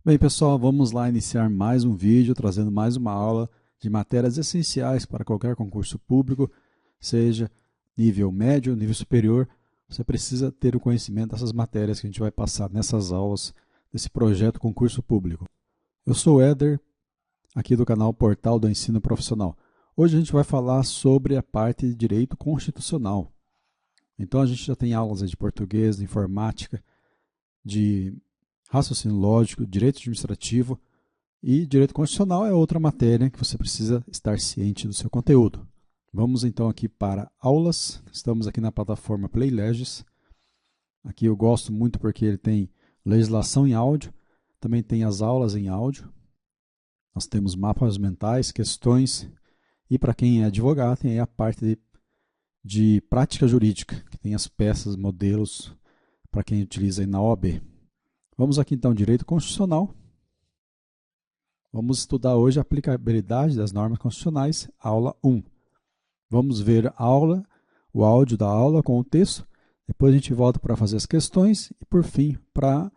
Bem, pessoal, vamos lá iniciar mais um vídeo, trazendo mais uma aula de matérias essenciais para qualquer concurso público, seja nível médio, nível superior. Você precisa ter o conhecimento dessas matérias que a gente vai passar nessas aulas desse projeto concurso público. Eu sou o Éder, aqui do canal Portal do Ensino Profissional. Hoje a gente vai falar sobre a parte de direito constitucional. Então a gente já tem aulas de português, de informática, de raciocínio lógico, direito administrativo e direito constitucional é outra matéria que você precisa estar ciente do seu conteúdo. Vamos então aqui para aulas. Estamos aqui na plataforma PlayLegis. Aqui eu gosto muito porque ele tem legislação em áudio, também tem as aulas em áudio. Nós temos mapas mentais, questões e para quem é advogado tem aí a parte de prática jurídica, que tem as peças, modelos para quem utiliza aí na OAB. Vamos aqui então, direito constitucional. Vamos estudar hoje a aplicabilidade das normas constitucionais, aula 1. Vamos ver a aula, o áudio da aula com o texto, depois a gente volta para fazer as questões e, por fim, para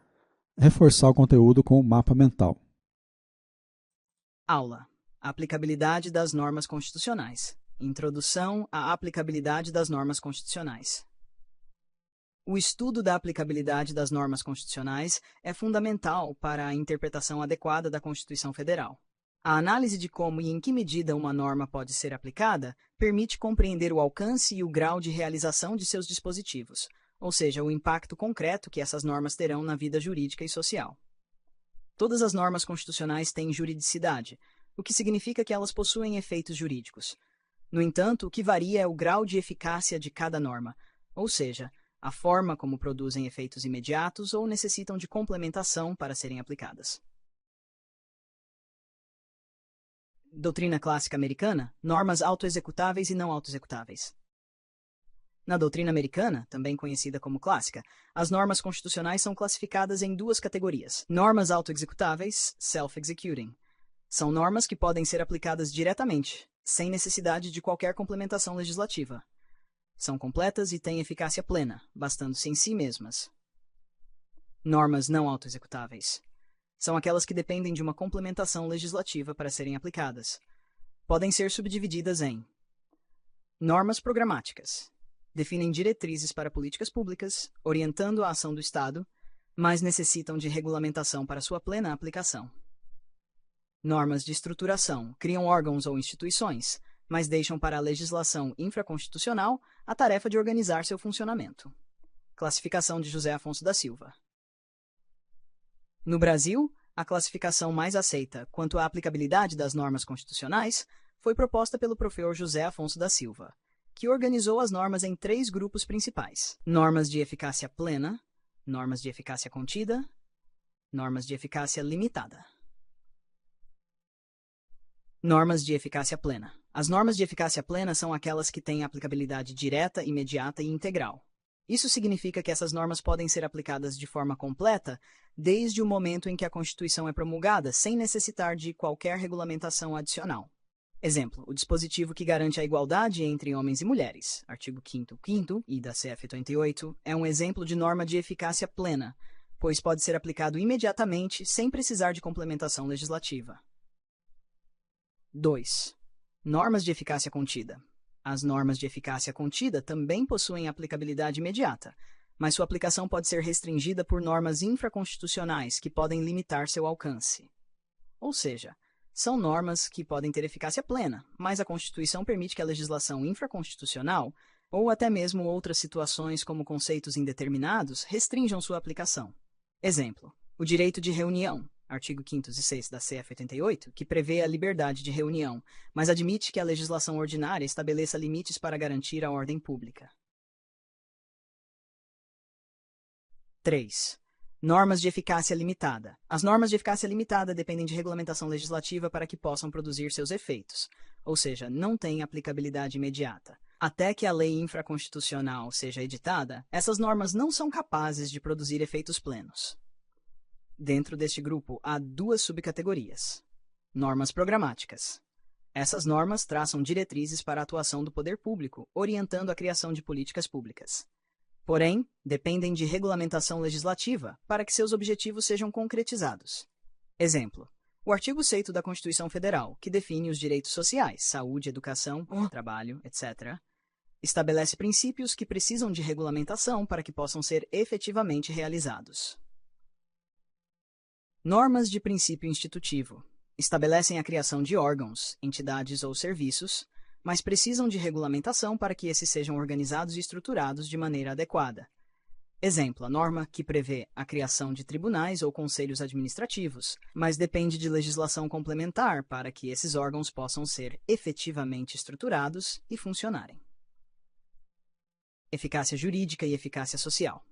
reforçar o conteúdo com o mapa mental. Aula. Aplicabilidade das normas constitucionais. Introdução à aplicabilidade das normas constitucionais. O estudo da aplicabilidade das normas constitucionais é fundamental para a interpretação adequada da Constituição Federal. A análise de como e em que medida uma norma pode ser aplicada permite compreender o alcance e o grau de realização de seus dispositivos, ou seja, o impacto concreto que essas normas terão na vida jurídica e social. Todas as normas constitucionais têm juridicidade, o que significa que elas possuem efeitos jurídicos. No entanto, o que varia é o grau de eficácia de cada norma, ou seja, a forma como produzem efeitos imediatos ou necessitam de complementação para serem aplicadas. Doutrina clássica americana, normas autoexecutáveis e não autoexecutáveis. Na doutrina americana, também conhecida como clássica, as normas constitucionais são classificadas em duas categorias. Normas autoexecutáveis, self-executing. São normas que podem ser aplicadas diretamente, sem necessidade de qualquer complementação legislativa. São completas e têm eficácia plena, bastando-se em si mesmas. Normas não autoexecutáveis. São aquelas que dependem de uma complementação legislativa para serem aplicadas. Podem ser subdivididas em normas programáticas. Definem diretrizes para políticas públicas, orientando a ação do Estado, mas necessitam de regulamentação para sua plena aplicação. Normas de estruturação. Criam órgãos ou instituições, mas deixam para a legislação infraconstitucional a tarefa de organizar seu funcionamento. Classificação de José Afonso da Silva. No Brasil, a classificação mais aceita quanto à aplicabilidade das normas constitucionais foi proposta pelo professor José Afonso da Silva, que organizou as normas em 3 grupos principais: normas de eficácia plena, normas de eficácia contida, normas de eficácia limitada. Normas de eficácia plena. As normas de eficácia plena são aquelas que têm aplicabilidade direta, imediata e integral. Isso significa que essas normas podem ser aplicadas de forma completa desde o momento em que a Constituição é promulgada, sem necessitar de qualquer regulamentação adicional. Exemplo, o dispositivo que garante a igualdade entre homens e mulheres, artigo 5º e da CF 88, é um exemplo de norma de eficácia plena, pois pode ser aplicado imediatamente sem precisar de complementação legislativa. 2. Normas de eficácia contida. As normas de eficácia contida também possuem aplicabilidade imediata, mas sua aplicação pode ser restringida por normas infraconstitucionais que podem limitar seu alcance. Ou seja, são normas que podem ter eficácia plena, mas a Constituição permite que a legislação infraconstitucional, ou até mesmo outras situações como conceitos indeterminados, restringam sua aplicação. Exemplo, o direito de reunião, artigo 5º e 6 da CF 88, que prevê a liberdade de reunião, mas admite que a legislação ordinária estabeleça limites para garantir a ordem pública. 3. Normas de eficácia limitada. As normas de eficácia limitada dependem de regulamentação legislativa para que possam produzir seus efeitos, ou seja, não têm aplicabilidade imediata. Até que a lei infraconstitucional seja editada, essas normas não são capazes de produzir efeitos plenos. Dentro deste grupo, há 2 subcategorias. Normas programáticas. Essas normas traçam diretrizes para a atuação do poder público, orientando a criação de políticas públicas. Porém, dependem de regulamentação legislativa para que seus objetivos sejam concretizados. Exemplo: o artigo 6º da Constituição Federal, que define os direitos sociais, saúde, educação, trabalho, etc., estabelece princípios que precisam de regulamentação para que possam ser efetivamente realizados. Normas de princípio institutivo estabelecem a criação de órgãos, entidades ou serviços, mas precisam de regulamentação para que esses sejam organizados e estruturados de maneira adequada. Exemplo: a norma que prevê a criação de tribunais ou conselhos administrativos, mas depende de legislação complementar para que esses órgãos possam ser efetivamente estruturados e funcionarem. Eficácia jurídica e eficácia social.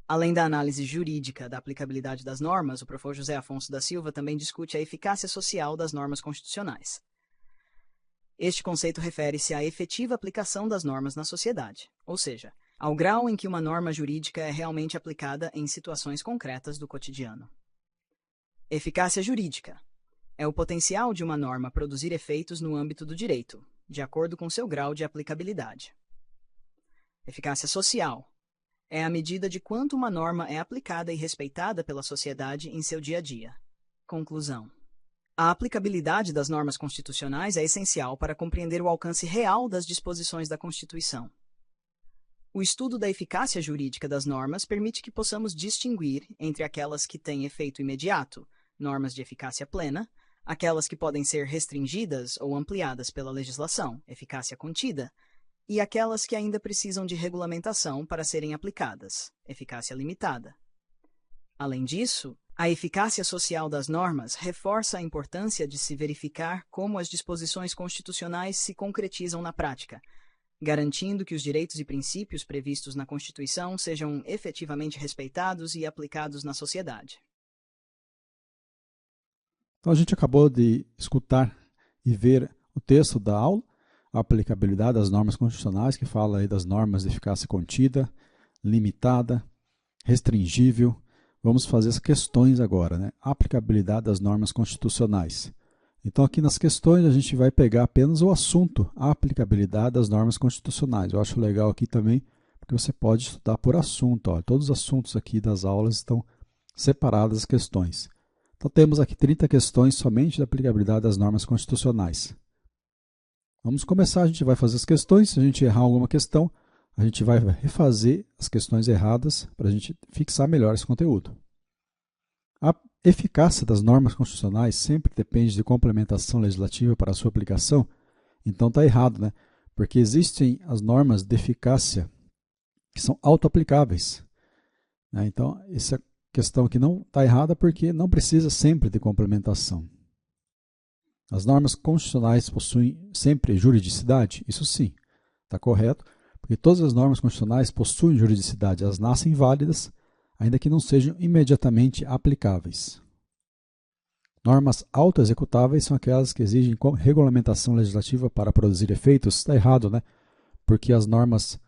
Além da análise jurídica da aplicabilidade das normas, o Prof. José Afonso da Silva também discute a eficácia social das normas constitucionais. Este conceito refere-se à efetiva aplicação das normas na sociedade, ou seja, ao grau em que uma norma jurídica é realmente aplicada em situações concretas do cotidiano. Eficácia jurídica é o potencial de uma norma produzir efeitos no âmbito do direito, de acordo com seu grau de aplicabilidade. Eficácia social é a medida de quanto uma norma é aplicada e respeitada pela sociedade em seu dia a dia. Conclusão: a aplicabilidade das normas constitucionais é essencial para compreender o alcance real das disposições da Constituição. O estudo da eficácia jurídica das normas permite que possamos distinguir entre aquelas que têm efeito imediato, normas de eficácia plena, aquelas que podem ser restringidas ou ampliadas pela legislação, eficácia contida, e aquelas que ainda precisam de regulamentação para serem aplicadas, eficácia limitada. Além disso, a eficácia social das normas reforça a importância de se verificar como as disposições constitucionais se concretizam na prática, garantindo que os direitos e princípios previstos na Constituição sejam efetivamente respeitados e aplicados na sociedade. Então a gente acabou de escutar e ver o texto da aula, a aplicabilidade das normas constitucionais, que fala aí das normas de eficácia contida, limitada, restringível. Vamos fazer as questões agora, né? Aplicabilidade das normas constitucionais. Então aqui nas questões a gente vai pegar apenas o assunto, a aplicabilidade das normas constitucionais. Eu acho legal aqui também, porque você pode estudar por assunto. Ó. Todos os assuntos aqui das aulas estão separadas as questões. Então temos aqui 30 questões somente da aplicabilidade das normas constitucionais. Vamos começar, a gente vai fazer as questões. Se a gente errar alguma questão, a gente vai refazer as questões erradas para a gente fixar melhor esse conteúdo. A eficácia das normas constitucionais sempre depende de complementação legislativa para a sua aplicação. Então está errado, né? Porque existem as normas de eficácia que são auto-aplicáveis. Né? Então, essa questão aqui não está errada porque não precisa sempre de complementação. As normas constitucionais possuem sempre juridicidade? Isso sim, está correto, porque todas as normas constitucionais possuem juridicidade, elas nascem válidas, ainda que não sejam imediatamente aplicáveis. Normas autoexecutáveis são aquelas que exigem regulamentação legislativa para produzir efeitos. Está errado, né? Porque as normas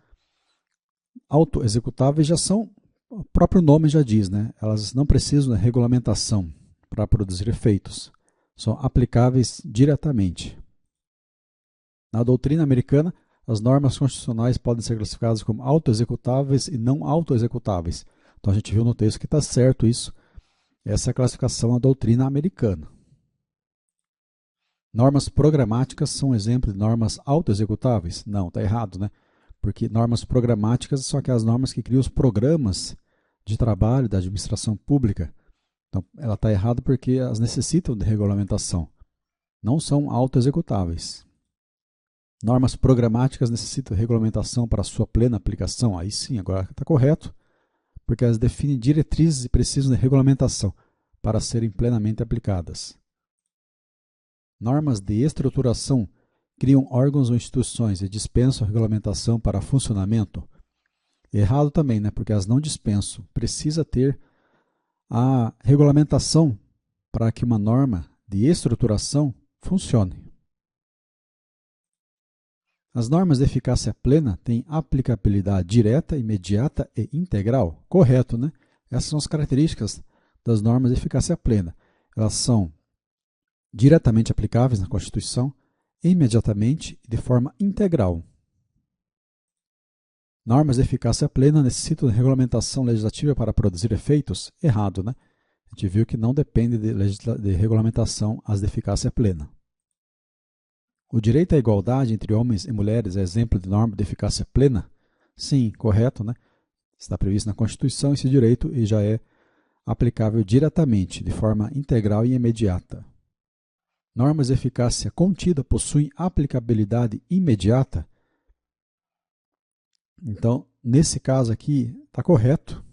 autoexecutáveis já são, o próprio nome já diz, né? Elas não precisam de regulamentação para produzir efeitos. São aplicáveis diretamente. Na doutrina americana, as normas constitucionais podem ser classificadas como autoexecutáveis e não autoexecutáveis. Então a gente viu no texto que está certo isso. Essa é a classificação da doutrina americana. Normas programáticas são exemplo de normas autoexecutáveis? Não, está errado, né? Porque normas programáticas são aquelas normas que criam os programas de trabalho da administração pública. Então, ela está errada porque elas necessitam de regulamentação. Não são autoexecutáveis. Normas programáticas necessitam de regulamentação para sua plena aplicação. Aí sim, agora está correto, porque elas definem diretrizes e precisam de regulamentação para serem plenamente aplicadas. Normas de estruturação criam órgãos ou instituições e dispensam regulamentação para funcionamento. Errado também, né? Porque elas não dispensam. Precisa ter a regulamentação para que uma norma de estruturação funcione. As normas de eficácia plena têm aplicabilidade direta, imediata e integral. Correto, né? Essas são as características das normas de eficácia plena. Elas são diretamente aplicáveis na Constituição, imediatamente e de forma integral. Normas de eficácia plena necessitam de regulamentação legislativa para produzir efeitos? Errado, né? A gente viu que não depende de regulamentação as de eficácia plena. O direito à igualdade entre homens e mulheres é exemplo de norma de eficácia plena? Sim, correto, né? Está previsto na Constituição esse direito e já é aplicável diretamente, de forma integral e imediata. Normas de eficácia contida possuem aplicabilidade imediata? Então, nesse caso aqui, está correto.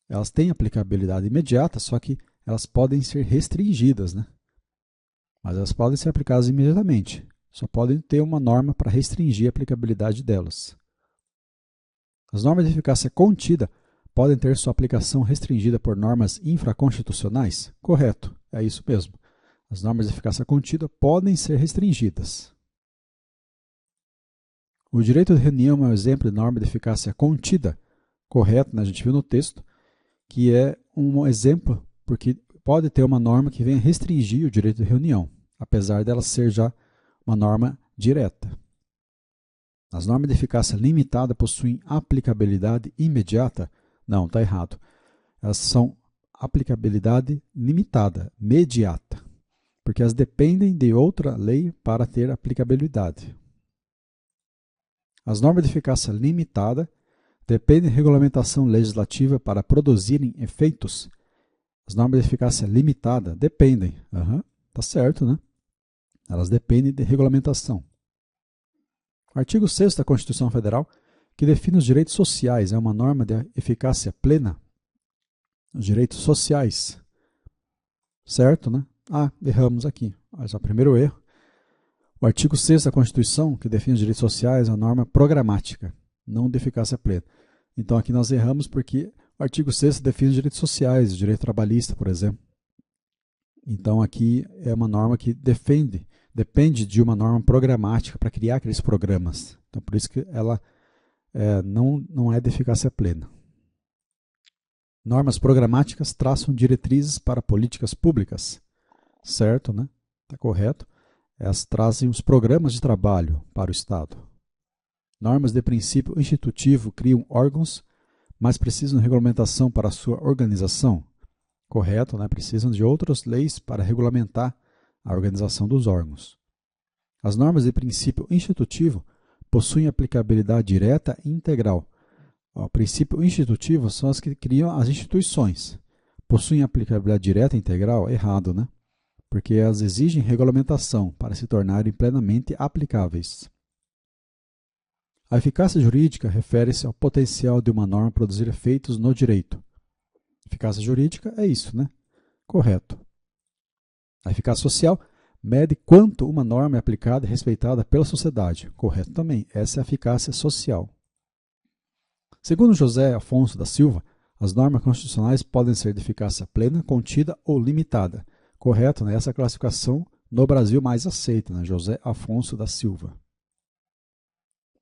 Elas têm aplicabilidade imediata, só que elas podem ser restringidas, né? Mas elas podem ser aplicadas imediatamente. Só podem ter uma norma para restringir a aplicabilidade delas. As normas de eficácia contida podem ter sua aplicação restringida por normas infraconstitucionais? Correto, é isso mesmo. As normas de eficácia contida podem ser restringidas. O direito de reunião é um exemplo de norma de eficácia contida? Correto, né? A gente viu no texto que é um exemplo, porque pode ter uma norma que venha restringir o direito de reunião, apesar dela ser já uma norma direta. As normas de eficácia limitada possuem aplicabilidade imediata? Não, está errado. Elas são aplicabilidade limitada, mediata, porque elas dependem de outra lei para ter aplicabilidade. As normas de eficácia limitada dependem de regulamentação legislativa para produzirem efeitos. As normas de eficácia limitada dependem. Tá certo, né? Elas dependem de regulamentação. O artigo 6º da Constituição Federal, que define os direitos sociais, é uma norma de eficácia plena. Os direitos sociais. Certo, né? Erramos aqui. Olha só, primeiro erro. O artigo 6º da Constituição, que define os direitos sociais, é uma norma programática, não de eficácia plena. Então aqui nós erramos porque o artigo 6º define os direitos sociais, o direito trabalhista, por exemplo. Então aqui é uma norma que depende de uma norma programática para criar aqueles programas. Então por isso que ela não é de eficácia plena. Normas programáticas traçam diretrizes para políticas públicas. Certo, né? Está correto. Elas trazem os programas de trabalho para o Estado. Normas de princípio institutivo criam órgãos, mas precisam de regulamentação para a sua organização. Correto, né? Precisam de outras leis para regulamentar a organização dos órgãos. As normas de princípio institutivo possuem aplicabilidade direta e integral. O princípio institutivo são as que criam as instituições. Possuem aplicabilidade direta e integral? Errado, né? Porque elas exigem regulamentação para se tornarem plenamente aplicáveis. A eficácia jurídica refere-se ao potencial de uma norma produzir efeitos no direito. Eficácia jurídica é isso, né? Correto. A eficácia social mede quanto uma norma é aplicada e respeitada pela sociedade. Correto também. Essa é a eficácia social. Segundo José Afonso da Silva, as normas constitucionais podem ser de eficácia plena, contida ou limitada. Correto, né? Essa é a classificação no Brasil mais aceita, né? José Afonso da Silva.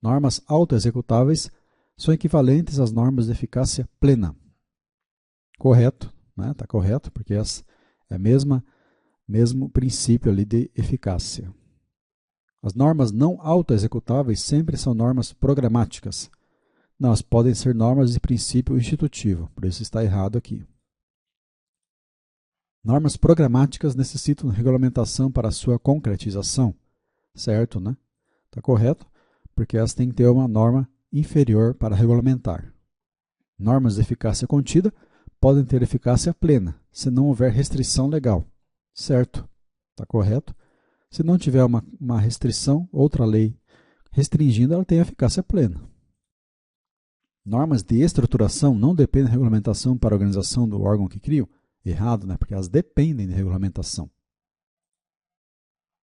Normas autoexecutáveis são equivalentes às normas de eficácia plena. Correto, né? Tá correto, porque essa é o mesmo princípio ali de eficácia. As normas não autoexecutáveis sempre são normas programáticas. Não, elas podem ser normas de princípio institutivo, por isso está errado aqui. Normas programáticas necessitam de regulamentação para sua concretização. Certo, né? Está correto, porque elas têm que ter uma norma inferior para regulamentar. Normas de eficácia contida podem ter eficácia plena, se não houver restrição legal. Certo, está correto. Se não tiver uma restrição, outra lei restringindo, ela tem eficácia plena. Normas de estruturação não dependem de regulamentação para a organização do órgão que criam. Errado, né? Porque elas dependem de regulamentação.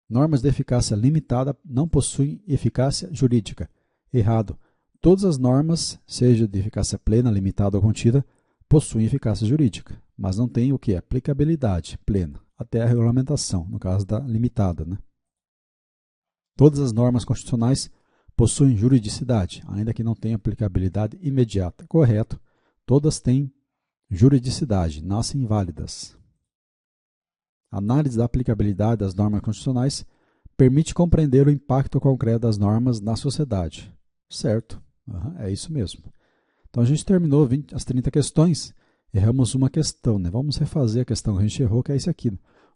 Normas de eficácia limitada não possuem eficácia jurídica. Errado. Todas as normas, seja de eficácia plena, limitada ou contida, possuem eficácia jurídica, mas não têm o que? Aplicabilidade plena, até a regulamentação, no caso da limitada, né? Todas as normas constitucionais possuem juridicidade, ainda que não tenham aplicabilidade imediata. Correto. Todas têm juridicidade, nascem válidas. A análise da aplicabilidade das normas constitucionais permite compreender o impacto concreto das normas na sociedade. Certo, é isso mesmo. Então a gente terminou as 30 questões erramos uma questão, né? Vamos refazer a questão que a gente errou, que é esse aqui.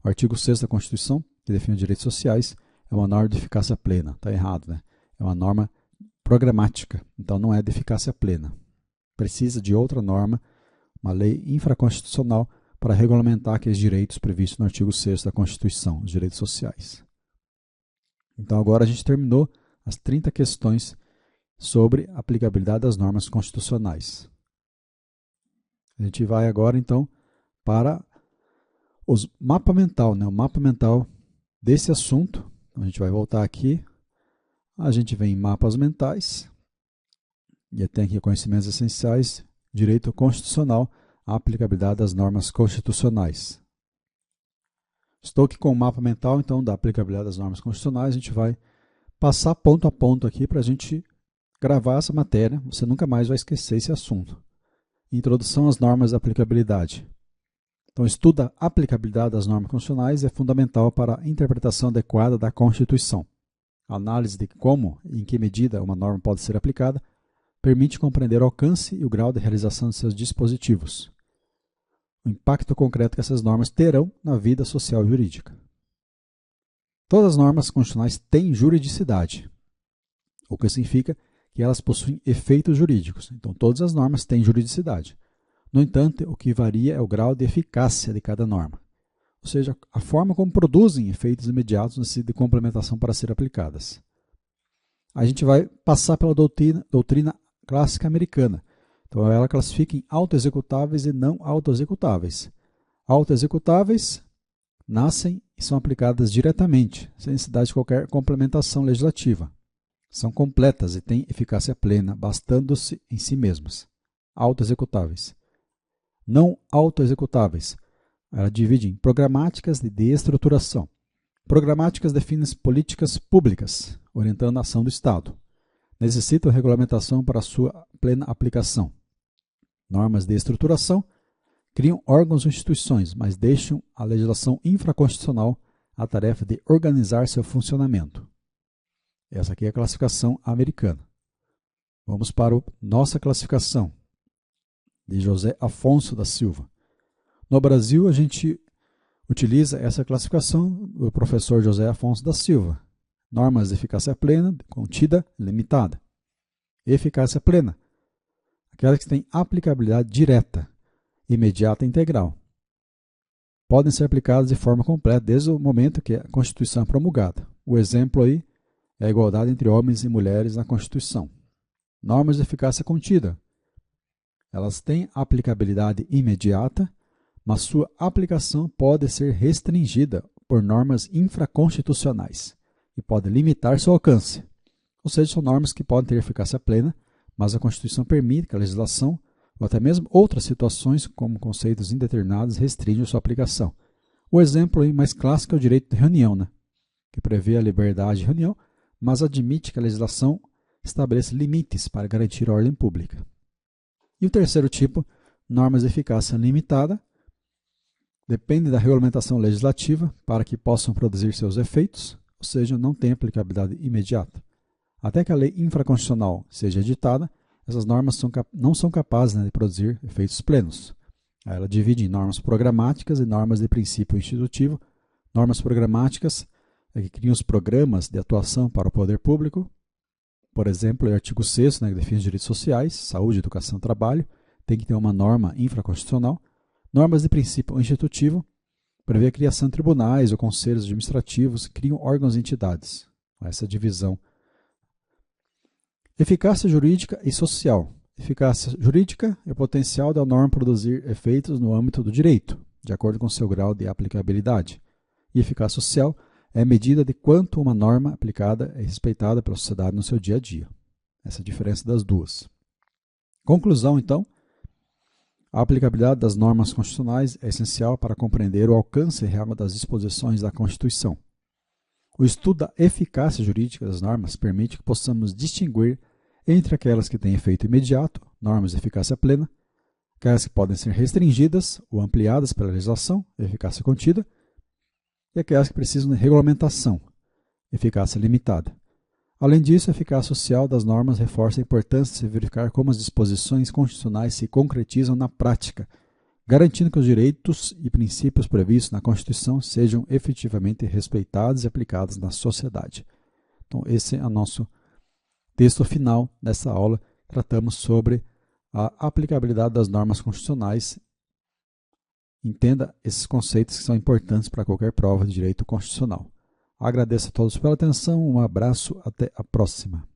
O artigo 6º da Constituição, que define os direitos sociais, é uma norma de eficácia plena. Está errado, né? É uma norma programática, então não é de eficácia plena. Precisa de outra norma, uma lei infraconstitucional, para regulamentar aqueles direitos previstos no artigo 6º da Constituição, os direitos sociais. Então agora a gente terminou as 30 questões sobre a aplicabilidade das normas constitucionais. A gente vai agora então para o mapa mental, né? O mapa mental desse assunto. Então, a gente vai voltar aqui, a gente vem em mapas mentais, e tem aqui conhecimentos essenciais, direito constitucional, a aplicabilidade das normas constitucionais. Estou aqui com o mapa mental, então, da aplicabilidade das normas constitucionais. A gente vai passar ponto a ponto aqui para a gente gravar essa matéria. Você nunca mais vai esquecer esse assunto. Introdução às normas de aplicabilidade. Então, estudo a aplicabilidade das normas constitucionais é fundamental para a interpretação adequada da Constituição. A análise de como e em que medida uma norma pode ser aplicada permite compreender o alcance e o grau de realização de seus dispositivos, o impacto concreto que essas normas terão na vida social e jurídica. Todas as normas constitucionais têm juridicidade, o que significa que elas possuem efeitos jurídicos. Então, todas as normas têm juridicidade. No entanto, o que varia é o grau de eficácia de cada norma, ou seja, a forma como produzem efeitos imediatos necessitam de complementação para ser aplicadas. A gente vai passar pela doutrina clássica americana. Então, ela classifica em autoexecutáveis e não autoexecutáveis. Autoexecutáveis nascem e são aplicadas diretamente, sem necessidade de qualquer complementação legislativa. São completas e têm eficácia plena, bastando-se em si mesmas. Autoexecutáveis. Não autoexecutáveis. Ela divide em programáticas de estruturação. Programáticas definem políticas públicas, orientando a ação do Estado. Necessitam regulamentação para sua plena aplicação. Normas de estruturação criam órgãos ou instituições, mas deixam a legislação infraconstitucional a tarefa de organizar seu funcionamento. Essa aqui é a classificação americana. Vamos para a nossa classificação, de José Afonso da Silva. No Brasil, a gente utiliza essa classificação do professor José Afonso da Silva. Normas de eficácia plena, contida, limitada. Eficácia plena. Aquelas que têm aplicabilidade direta, imediata e integral. Podem ser aplicadas de forma completa desde o momento que a Constituição é promulgada. O exemplo aí é a igualdade entre homens e mulheres na Constituição. Normas de eficácia contida. Elas têm aplicabilidade imediata, mas sua aplicação pode ser restringida por normas infraconstitucionais e pode limitar seu alcance. Ou seja, são normas que podem ter eficácia plena, mas a Constituição permite que a legislação, ou até mesmo outras situações, como conceitos indeterminados, restringam sua aplicação. O exemplo aí mais clássico é o direito de reunião, né? Que prevê a liberdade de reunião, mas admite que a legislação estabeleça limites para garantir a ordem pública. E o terceiro tipo, normas de eficácia limitada, depende da regulamentação legislativa para que possam produzir seus efeitos, ou seja, não tem aplicabilidade imediata. Até que a lei infraconstitucional seja editada, essas normas não são capazes, né, de produzir efeitos plenos. Ela divide em normas programáticas e normas de princípio institutivo. Normas programáticas é que criam os programas de atuação para o poder público. Por exemplo, o artigo 6º, né, que define os direitos sociais, saúde, educação e trabalho, tem que ter uma norma infraconstitucional. Normas de princípio institutivo prevê a criação de tribunais ou conselhos administrativos que criam órgãos e entidades. Essa divisão. Eficácia jurídica e social. Eficácia jurídica é o potencial da norma produzir efeitos no âmbito do direito, de acordo com seu grau de aplicabilidade. E eficácia social é a medida de quanto uma norma aplicada é respeitada pela sociedade no seu dia a dia. Essa é a diferença das duas. Conclusão, então. A aplicabilidade das normas constitucionais é essencial para compreender o alcance real das disposições da Constituição. O estudo da eficácia jurídica das normas permite que possamos distinguir entre aquelas que têm efeito imediato, normas de eficácia plena, aquelas que podem ser restringidas ou ampliadas pela legislação, eficácia contida, e aquelas que precisam de regulamentação, eficácia limitada. Além disso, a eficácia social das normas reforça a importância de se verificar como as disposições constitucionais se concretizam na prática garantindo que os direitos e princípios previstos na Constituição sejam efetivamente respeitados e aplicados na sociedade. Então, esse é o nosso texto final dessa aula. Tratamos sobre a aplicabilidade das normas constitucionais. Entenda esses conceitos que são importantes para qualquer prova de direito constitucional. Agradeço a todos pela atenção, um abraço, até a próxima.